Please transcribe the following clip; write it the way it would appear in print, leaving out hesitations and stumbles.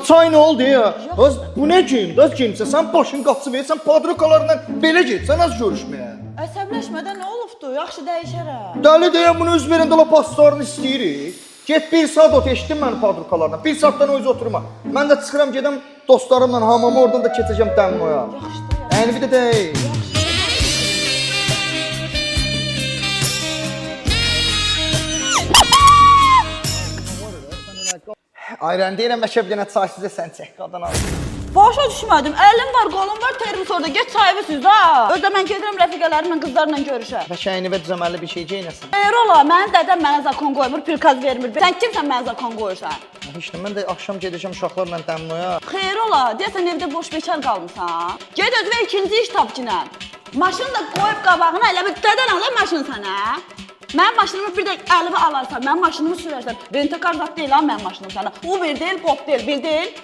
Çay nə oldu ya? Az bu nə gün? Das kimsə sən başın qaçı versən padrokalarla belə getsən az görüşməyə. Əsəbləşmədən nə olubdu? Yaxşı dəyişərəm. Dəli deyən bunu öz verəndə la paslarını istəyirik. Get 1 saat ot eşitdim mən padrokalarla. 1 saatdan o yüz oturma. Mən də çıxıram gedəm dostlarımla hamama oradan da keçəcəm dəmmoya. Yaxşıdır. Ya. Yəni bir də deyil. Ayran deyirəm bəlkə bir dənə çay sizə sən çək qadın al. Başa düşmədim. Əlim var, qolum var, termos orada. Get çayı süz ha. Özdə mən gedirəm rəfiqələrimlə, qızlarla görüşə. Bəlkə əyni və düzəməlli bir şey geyinəsən. Xeyr ola, mənim dədəm mənə zakon qoymur, prikaz vermir. Sən kimsən mənə zakon qoyursan? Heç nə, mən də axşam gedəcəm uşaqlarla dəmmoya. Xeyr ola, deyəsən evdə boş bekar qalmısan. Get özünə ikinci iş tap ki. Maşını da qoyub qabağına elə bir dədən ala maşını sənə. Mənim maşınımı bir də əlimi alarsan, mənim maşınımı sürərsən. Rentekar zat deyil ha mənim maşınım sənə. Uber deyil, Bolt deyil, bildin?